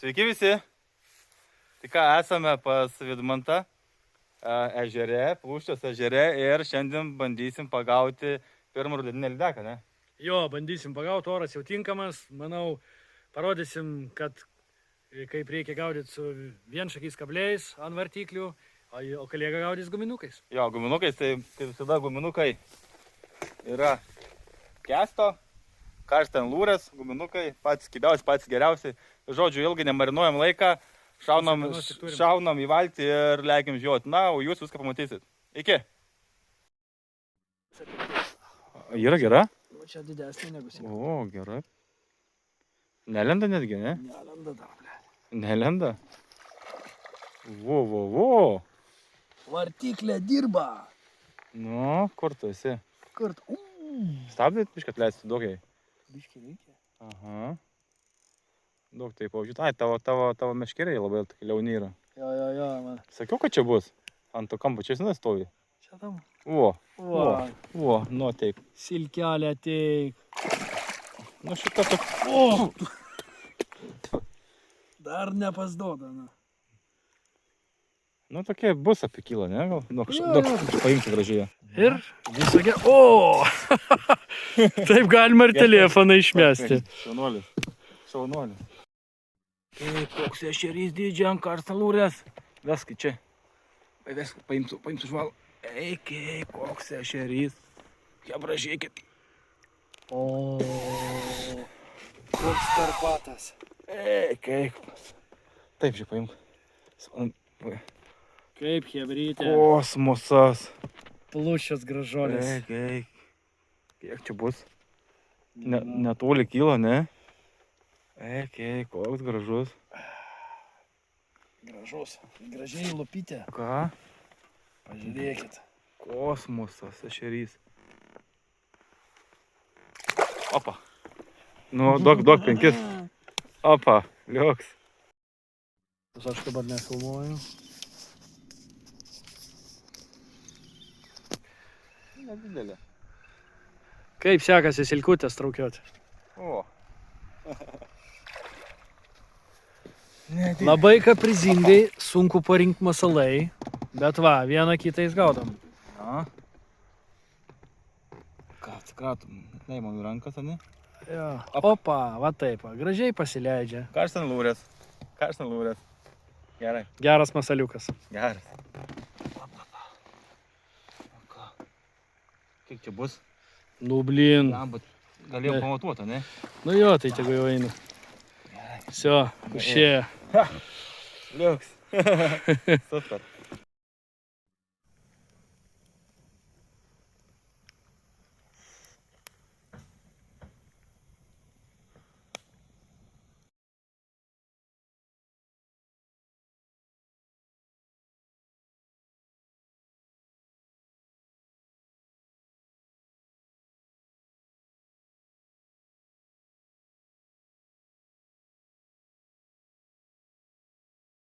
Sveiki visi. Tik ką esame pas Vidmantą ežere, Plūščios ežere ir šiandien bandysim pagauti pirmą rudeninę lydeką, ne? Jo, bandysim pagauti, oras jau tinkamas. Manau, parodysim, kad kaip reikia gaudyti su vienšakiais kabliais ant vartiklių, o kalėga gaudys guminukais. Jo, guminukais, tai visada guminukai yra kesto, karštas lūrės, guminukai, patys kibiausi, patys geriausi. Žodžiu, ilgai nemarinuojam laiką, šaunam į valtį ir leikim žiūrėti. Na, o jūs viską pamatysit. Iki. Yra gera? O čia didesnė negu sėkmė. O, gerai. Nelenda netgi, ne? Nelenda dar, ble. Nelenda? Vo. Vartiklė dirba. Nu, kur tu esi? Kurt. Stabdėt, biškai atleisti, daugiai. Biškai reikia. Aha. Daug taip paužiūrėt. Ai, tavo meškeriai labai tokie liauni yra. Jo, man. Sakiau, kad čia bus. Ant to kampo čia jis stovi. Čia tam. O, nu taip. Silkelė ateik. Nu šitą to... Dar nepasduoda, na. Nu tokie bus apie kilą, ne? Gal? Nu, kažkaip paimti gražiai. Ir visą gerą. O! Taip galima ir telefoną išmesti. Šaunuolis. Kaip koks ešerys didžiai ant karstą lūrės. Vesk čia. Vesk, paimsiu žvalą. Eik, koks ešerys. Hebra, žiūrėkit. O, koks Karpatas. Eik. Taip, žiūrėk, paimk. Kaip hebrytė. Kosmosas. Plūščios gražuolės. Eik. Kiek čia bus? Netoli kilo, ne? Eik, koks gražus. Gražus. Gražiai lupytė. Ką? Pažiūrėkit. Kosmosas, ešerys. Opa. Nu, duok 5. Opa, liuks. Aš dabar nefilmuoju. Nedidelė. Kaip sekasi silkutės traukioti? O. Labai kaprizingai, sunku parinkti masalai, bet va, vieną kitą gaudom. Na. Ką, atsikratom, neimam į rankas, ne? Jo. Opa, va taip, gražiai pasileidžia. Karštas lūrės. Gerai. Geras masaliukas. Geras. Kiek čia bus? Nu, blin. Galėjau pamatuoti, ne? Nu jo, tai tegu jau eina. Все, išėjo. Liuks. Super.